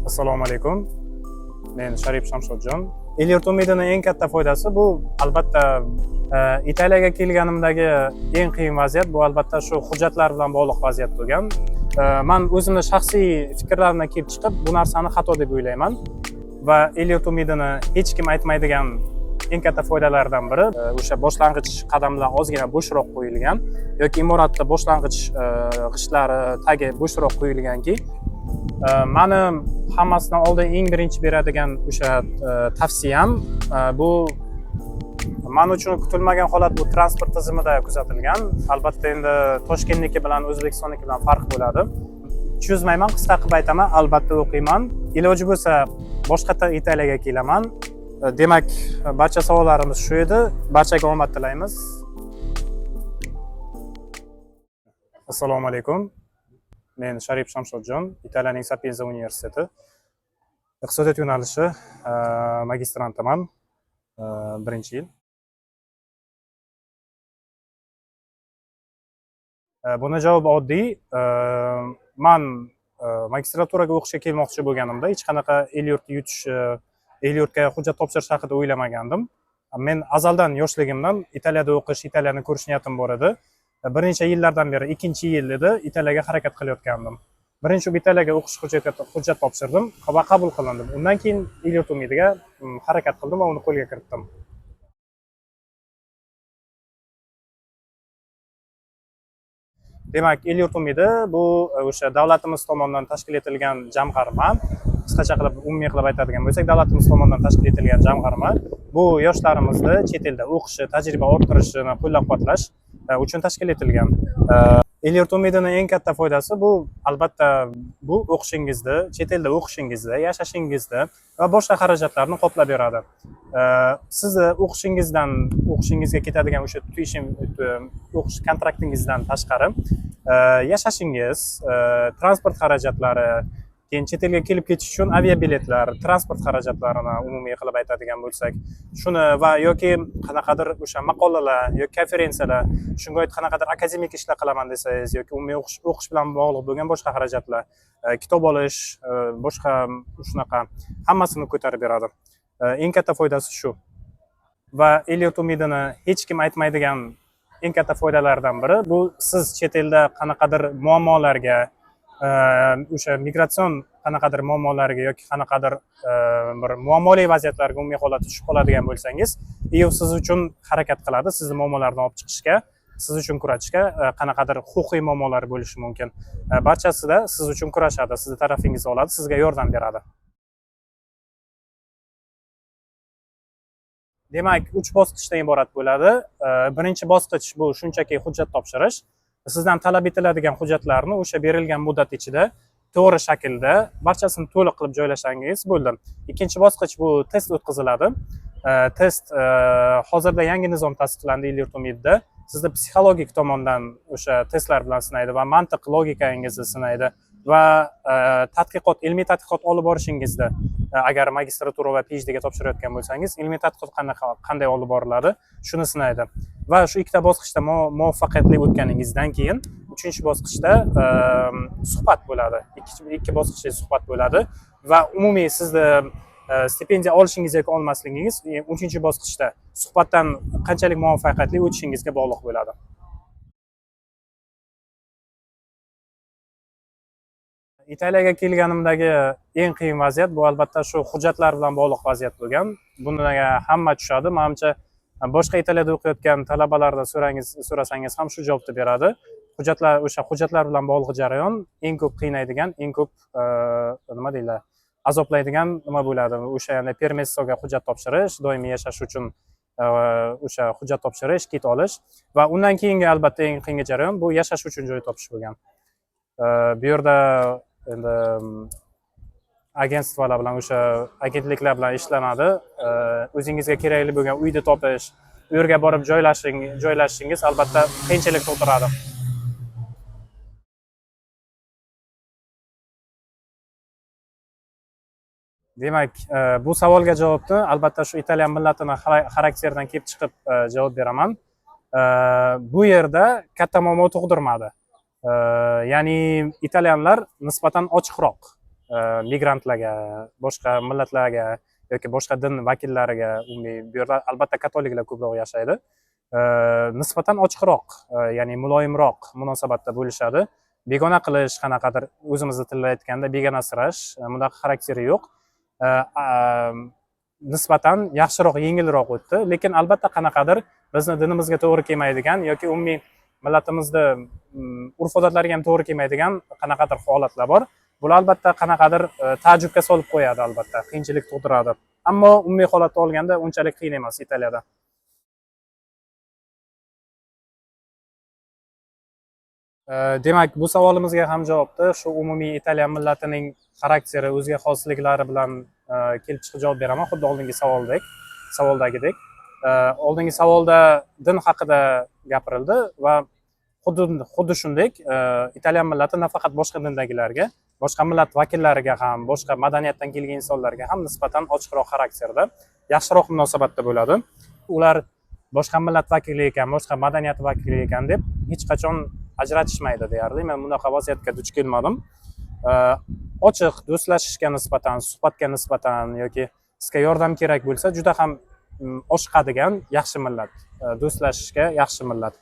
Assalomu alaykum. Men Sharif Shamshodjon. El-yurt umidining eng katta foydasi bu albatta Italiyaga kelganimdagi eng qiyin vaziyat bu albatta shu hujjatlar bilan bog'liq vaziyat bo'lgan. Men o'zimning shaxsiy fikrlarimdan kelib chiqib bu narsani xato deb o'ylayman va el-yurt umidini hech kim aytmaydigan eng katta foydalaridan biri o'sha boshlang'ich qadamlar ozgina bo'shroq qo'yilgan yoki imoratda boshlang'ich g'ishtlari tagi bo'shroq qo'yilganki, mani hammasidan oldin eng birinchi beradigan o'sha tavsiyam bu men uchun kutilmagan holat bu transport tizimida kuzatilgan. Albatta endi Toshkentniki bilan O'zbekistonniki bilan farq bo'ladi. Cho'zmayman, qisqa qilib aytaman, albatta o'qiyman. Iloji bo'lsa boshqa Italiyaga kelaman. Demak, barcha savollarimiz shu edi. Barchaga omad tilaymiz. Assalomu alaykum. Men Sharif Shamshodjon, Italiyaning Sapienza universiteti iqtisodiyot yo'nalishi magistrantiman, 1-yil. Buni javobi oddiy. Men magistraturaga o'qishga kelmoqchi bo'lganimda hech qanaqa el-yurtga hujjat topshirish haqida o'ylamagandim. Men azaldan yoshligimdan Italiyada o'qish, Italiyani ko'rish niyatim bor edi. Bir necha yillardan beri 2-yil edi Italiyaga harakat qilayotgandim. Birinchi Italiyaga o'qish hujjat topshirdim va qabul qilindim. Undan keyin el-yurt umidiga harakat qildim va uni qo'lga kiritdim. Demak, el-yurt umidi bu o'sha davlatimiz tomonidan tashkil etilgan jamg'arma. Qisqacha qilib, umumiy qilib aytadigan bo'lsak, davlatimiz tomonidan tashkil etilgan jamg'arma bu yoshlarimizni chet elda o'qishi, tajriba orttirishini qo'llab-quvvatlash uchun tashkil etilgan. El-yurt umidining eng katta foydasi bu albatta bu o'qishingizni, chet elda o'qishingizni, yashashingizni va boshqa xarajatlarni qoplab beradi. Sizni o'qishingizga ketadigan o'sha o'qish kontraktingizdan tashqari yashashingiz, transport xarajatlari, keyin chet elga kelib ketish uchun aviabiletlar, transport xarajatlarini umumiy qilib aytadigan bo'lsak, shuni va yoki qanaqadir o'sha maqolalar yoki konferensiyalar, shunga oid qanaqadir akademik ishlar qilaman desangiz yoki umumiy o'qish bilan bog'liq bo'lgan boshqa xarajatlar, kitob olish, boshqa shunaqa hammasini ko'tarib beradi. Eng katta foydasi shu. Va el-yurt umidini hech kim aytmaydigan eng katta foydalaridan biri bu siz chet elda qanaqadir muammolarga, o'sha migratsion qanaqadir muammolarga yoki qanaqadir bir muammoli vaziyatlarga umumiy holatda tushib qoladigan bo'lsangiz, EU siz uchun harakat qiladi, sizni muammolardan olib chiqishga, siz uchun kurashishga. Qanaqadir huquqiy muammolar bo'lishi mumkin. Barchasida siz uchun kurashadi, sizni tarafingizga oladi, sizga yordam beradi. Demak, 3 bosqichdan iborat bo'ladi. Birinchi bosqich bu shunchaki hujjat topshirish. Sizdan talab etiladigan hujjatlarni o'sha berilgan muddat ichida to'g'ri shaklda barchasini to'liq qilib joylashsangiz bo'ldi. Ikkinchi bosqich bu test o'tkaziladi. Test hozirda yangi nizom tasdiqlandi el-yurt umidida. Sizni psixologik tomondan o'sha testlar bilan sinaydi va mantiq, logikangizni sinaydi va ilmiy tadqiqot olib borishingizda agar magistratura va PhD ga topshirayotgan bo'lsangiz, ilmiy tadqiqot qanday olib boriladi, shuni sinaydi. Va shu ikkita bosqichda muvaffaqiyatli o'tganingizdan keyin 3-bosqichda suhbat bo'ladi. Ikki bosqichli suhbat bo'ladi va umumiy sizni stipendiya olishingiz yoki olmasligingiz 3-bosqichda suhbatdan qanchalik muvaffaqiyatli o'tishingizga bog'liq bo'ladi. Italiyaga kelganimdagi eng qiyin vaziyat bu albatta shu hujjatlar bilan bog'liq vaziyat bo'lgan. Bunga hamma tushadi. Menimcha boshqa Italiyada o'qiyotgan talabalardan so'rasangiz ham shu javobni beradi. Hujjatlar bilan bog'liq jarayon eng ko'p qiynaydigan, eng ko'p nima deylar, azoblaydigan nima bo'ladi. O'sha ya'ni permessoga hujjat topshirish, doimiy yashash uchun o'sha hujjat topshirish, kit olish va undan keyingi albatta eng qiyin jarayon bu yashash uchun joy topish bo'lgan. Bu yerda endi agentstvalar bilan o'sha agentliklar bilan ishlanadi. O'zingizga kerakli bo'lgan uyni topish, u yerga borib joylashishingiz albatta qiyinchilik tug'diradi. Demak, bu savolga javobni albatta shu Italiyan millatini xarakteridan kelib chiqib javob beraman. Bu yerda katta muammo tug'dirmadi. Ya'ni italyanlar nisbatan ochiqroq. migrantlarga, boshqa millatlarga yoki boshqa din vakillariga umumiy bu yerda albatta katoliklar ko'proq yashaydi. Nisbatan ochiqroq, ya'ni muloyimroq munosabatda bo'lishadi. Begona qilish, qanaqadir o'zimizni tilda aytganda begonasirash bunaqa xarakteri yo'q. Nisbatan yaxshiroq, yengilroq o'tdi, lekin albatta qanaqadir bizni dinimizga to'g'ri kelmaydigan yoki umumiy millatimizda urf odatlariga ham to'g'ri kelmaydigan qanaqadir holatlar bor. Bular albatta qanaqadir taajjubga solib qo'yadi, albatta qiyinchilik tug'diradi. Ammo umumiy holatda olganda unchalik qiyin emas Italiyada. Demak, bu savolimizga ham javobda shu umumiy Italiya millatining xarakteri, o'ziga xosliklari bilan kelib chiqib javob beraman, xuddi oldingi savoldagidek. Oldingi savolda din haqida gapirildi va xuddi shunday Italiyan millati nafaqat boshqa dindagilarga, boshqa millat vakillariga ham, boshqa madaniyatdan kelgan insonlarga ham nisbatan ochiqroq xarakterda, yaxshiroq munosabatda bo'ladi. Ular boshqa millat vakili ekan, boshqa madaniyat vakili ekan deb hech qachon ajratishmaydi deyarli. Men bunaqa vaziyatga duch kelmadim. Ochiq do'stlashishga nisbatan, suhbatga nisbatan yoki sizga yordam kerak bo'lsa, juda ham oshiqadigan yaxshi millat, do'stlashishga yaxshi millat.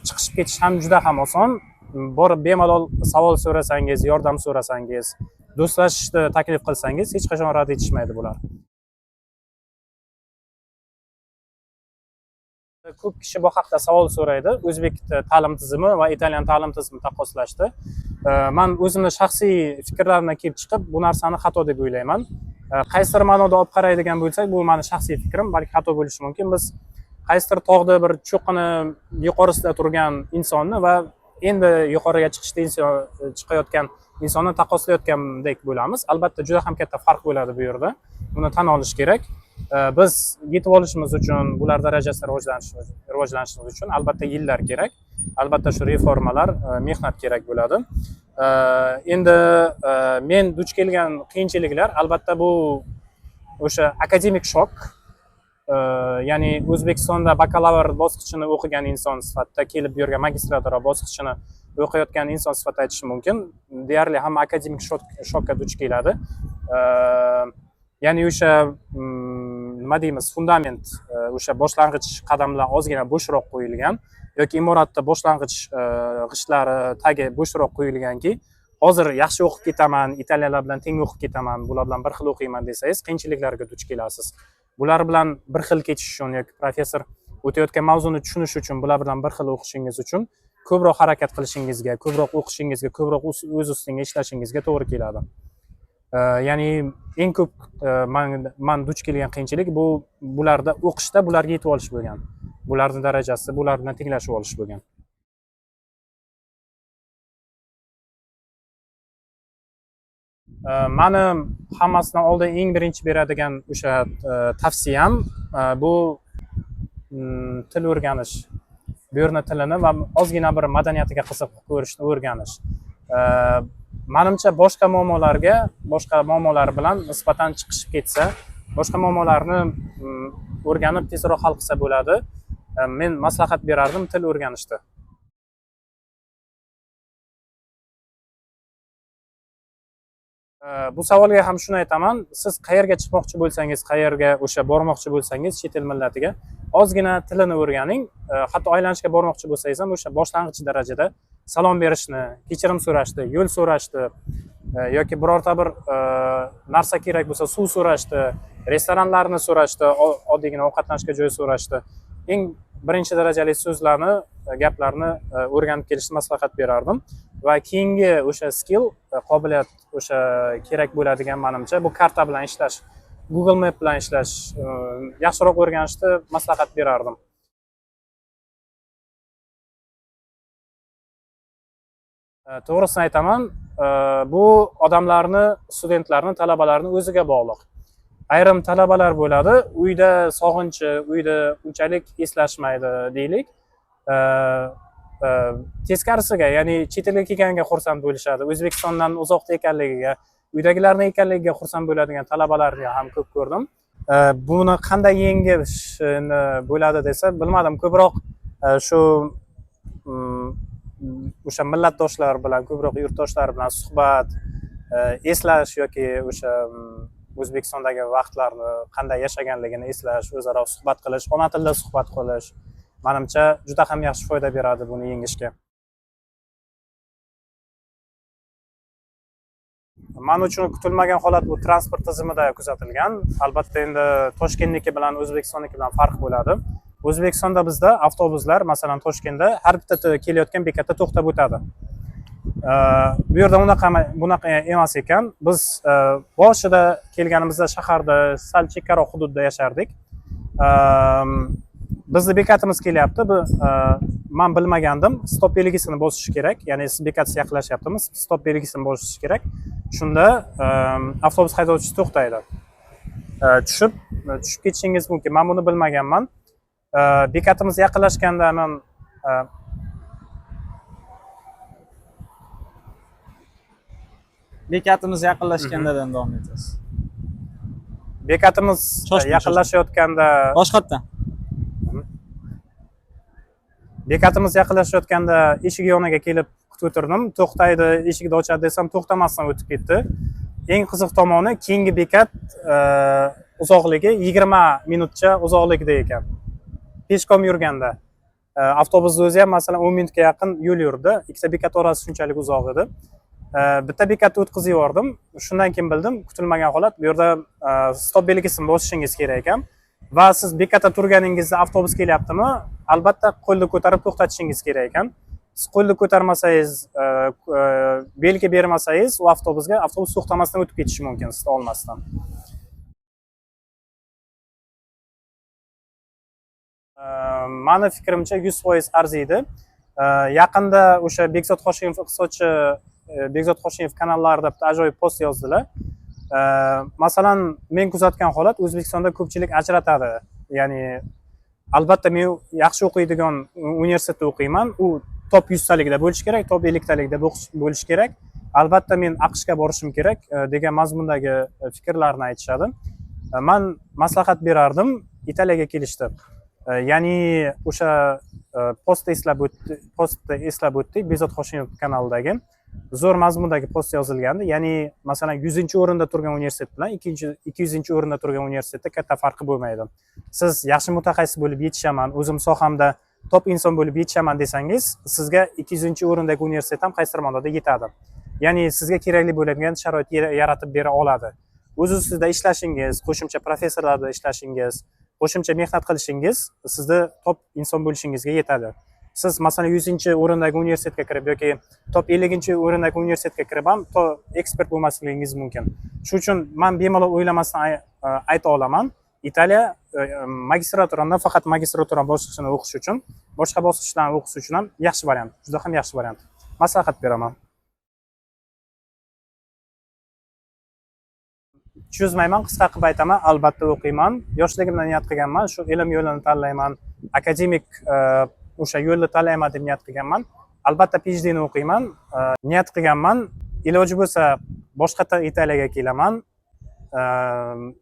Chiqishib ketish ham juda ham oson. Borib bemalol savol so'rasangiz, yordam so'rasangiz, do'stlashishni taklif qilsangiz hech qachon rad etishmaydi bular. Ko'p kishi bu haqda savol so'raydi. O'zbek ta'lim tizimi va italyan ta'lim tizimi taqqoslashdi. Men o'zimning shaxsiy fikrlarimdan kelib chiqib, bu narsani xato deb o'ylayman. Qaysidir ma'noda olib qaraydigan bo'lsak, bu mening shaxsiy fikrim, balki xato bo'lishi mumkin. Biz qaysidir tog'da bir cho'qqini yuqorisida turgan insonni va endi yuqoriga chiqayotgan insonni taqqoslayotgandek bo'lamiz. Albatta juda ham katta farq bo'ladi bu yerda. Buni tan olish kerak. Biz yetib olishimiz uchun, bular darajasida rivojlanishimiz uchun albatta yillar kerak. Albatta shu reformalar, mehnat kerak bo'ladi. Endi men duch kelgan qiyinchiliklar albatta bu o'sha akademik shok. Ya'ni O'zbekistonda bakalavr bosqichini o'qigan inson sifatida kelib bu yerga magistratura bosqichini o'qiyotgan inson sifatida aytishim mumkin. Deyarli hamma akademik shokka duch keladi. Ya'ni o'sha nima deymiz, fundament, o'sha boshlang'ich qadamlar ozgina bo'shroq qo'yilgan yoki imoratda boshlang'ich g'ishtlari tagi bo'shroq qo'yilganki, hozir yaxshi o'qib ketaman, italyanlar bilan teng o'qib ketaman, bular bilan bir xil o'qiyman desangiz, qiyinchiliklarga duch kelasiz. Bular bilan bir xil ketish uchun yoki professor o'tayotgan mavzuni tushunish uchun, bular bilan bir xil o'qishingiz uchun ko'proq harakat qilishingizga, ko'proq o'qishingizga, ko'proq o'z ustingga ishlashingizga to'g'ri keladi. Ya'ni eng ko'p men duch kelgan qiyinchilik bu bularda o'qishda bularga yetib olish bo'lgan. Bularning darajasi bular bilan tenglashib olish bo'lgan. Meni hammasidan oldin eng birinchi beradigan o'sha tavsiyam bu til o'rganish. Bu yerning tilini va ozgina bir madaniyatiga qiziqib ko'rishni o'rganish. Menimcha boshqa muammolar bilan nisbatan chiqishib ketsa, boshqa muammolarni o'rganib tezroq hal qilsa bo'ladi. Men maslahat berardim til o'rganishda. Bu savolga ham shuni aytaman, siz qayerga chiqmoqchi bo'lsangiz, qayerga o'sha bormoqchi bo'lsangiz, chet el millatiga ozgina tilini o'rganing. Hatto aylanishga bormoqchi bo'lsangiz ham o'sha boshlang'ich darajada salom berishni, kechirim so'rashni, yo'l so'rashni yoki birorta bir narsa kerak bo'lsa suv so'rashni, restoranlarni so'rashni, oddiygina ovqatlanishga joy so'rashni, eng birinchi darajali so'zlarni, gaplarni o'rganib kelishni maslahat berardim. Va keyingi o'sha skill, qobiliyat o'sha kerak bo'ladigan menimcha bu karta bilan ishlash, Google Map bilan ishlash, yaxshiroq o'rganishni maslahat berardim. To'g'risini aytaman, bu odamlarni, studentlarni, talabalarni o'ziga bog'liq. Ayrim talabalar bo'ladi, uyda sog'inchi, uyda unchalik eslashmaydi deylik. Teskarisiga, ya'ni chet elga kelganiga xursand bo'lishadi. O'zbekistondan uzoqda ekanligiga, uydagilarning ekanligiga xursand bo'ladigan talabalarni ham ko'p ko'rdim. Buni qanday yengish bo'ladi desa, bilmadim. Ko'proq shu o'sha millatdoshlar bilan, ko'proq yurtdoshlar bilan suhbat, eslash yoki o'sha O'zbekistondagi vaqtlarni qanday yashaganligini eslash, o'zaro suhbat qilish, ona tilida suhbat qilish, menimcha juda ham yaxshi foyda beradi buni yengishga. Men uchun kutilmagan holat bu transport tizimida kuzatilgan. Albatta endi Toshkentniki bilan O'zbekistonniki bilan farq bo'ladi. O'zbekistonda bizda avtobuslar, masalan Toshkentda har bitta kelayotgan bekatda to'xtab o'tadi. Bu yerda bunaqa emas ekan. Biz boshida kelganimizda shaharda sal chekkaroq hududda yashardik. Bizni bekatimiz kelyapti. Men bilmagandim, stop belgisini bosish kerak. Ya'ni siz bekatga yaqinlashyaptimiz, stop belgisini bosish kerak. Shunda avtobus haydovchisi to'xtaydi. Tushib ketishingiz mumkin. Men buni bilmaganman. Bekatimiz yaqinlashganda men Bekatimiz yaqinlashgandan davom etamiz. Bekatimiz yaqinlashayotganda Boshqatdan. Bekatimiz yaqinlashayotganda eshik yoniga kelib kutib o'tirdim. To'xtaydi, eshikni ochadi desam to'xtamasdan o'tib ketdi. Eng qiziq tomoni, keyingi bekat uzoqligi 20 minutcha uzoqlikda ekan. Peshkom yurganda. Avtobusning o'zi ham masalan 10 minutga yaqin yo'l yurdi. Ikkita bekat orasi shunchalik uzoq edi. Bitta bekatni o'tkazib yubordim. Shundan keyin bildim, kutilmagan holat. Bu yerda stop belgisini bosishingiz kerak ekan. Va siz bekatda turganingizda avtobus kelyaptimi? Albatta qo'lni ko'tarib to'xtatishingiz kerak ekan. Siz qo'lni ko'tarmasangiz, belgi bermasangiz, u avtobus to'xtamasdan o'tib ketishi mumkin, siz olmasdan. Meni fikrimcha 100% arziydi. Yaqinda o'sha Bekzod Hoshimov iqtisodchi Bekzod Hoshimov kanallarida bitta ajoyib post yozdilar. Masalan, men kuzatgan holat O'zbekistonda ko'pchilik ajratadi. Ya'ni albatta men yaxshi o'qiydigan universitetda o'qiyman. U top 100 talikda bo'lish kerak, top 50 talikda bo'lish kerak. Albatta men AQShga borishim kerak degan mazmundagi fikrlarni aytishadi. Men maslahat berardim, Italiyaga kelishdi. Ya'ni o'sha postda eslab o'tdik, Bekzod Hoshimov kanalidagi zo'r mazmundagi post yozilgandi. Ya'ni masalan 100-o'rinda turgan universitet bilan 200-o'rinda turgan universitetda katta farqi bo'lmaydi. Siz yaxshi mutaxassis bo'lib yetishaman, o'zim sohamda top inson bo'lib yetishaman desangiz, sizga 200-o'rindagi universitet ham qaysidir ma'noda yetadi. Ya'ni sizga kerakli bo'lgan sharoit yaratib bera oladi. O'z ustida ishlashingiz, qo'shimcha professorlarda ishlashingiz, qo'shimcha mehnat qilishingiz sizni top inson bo'lishingizga yetadi. Siz masalan 100-o'rindagi universitetga kirib yoki top 50-o'rindagi universitetga kirib ham to ekspert bo'lmasligingiz mumkin. Shuning uchun men bemalol o'ylamasdan ayta olaman, Italiya magistraturani, faqat magistratura bosqichini o'qish uchun, boshqa bosqichlarni o'qish uchun ham yaxshi variant, juda ham yaxshi variant. Maslahat beraman. Cho'zmayman, qisqa qilib aytaman, albatta o'qiyman. Yoshligimdan niyat qilganman, shu ilm yo'lini tanlayman, akademik o'sha yo'lni tanlayman deb niyat qilganman. Albatta PhD ni o'qiyman. Niyat qilganman, iloji bo'lsa boshqa Italiyaga kelaman.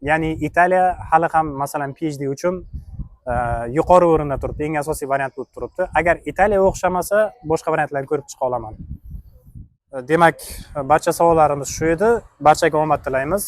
Ya'ni Italiya hali ham masalan PhD uchun yuqori o'rinda turibdi, eng asosiy variant bo'lib turibdi. Agar Italiya o'xshamasa, boshqa variantlarni ko'rib chiqa olaman. Demak, barcha savollarimiz shu edi. Barchaga omad tilaymiz.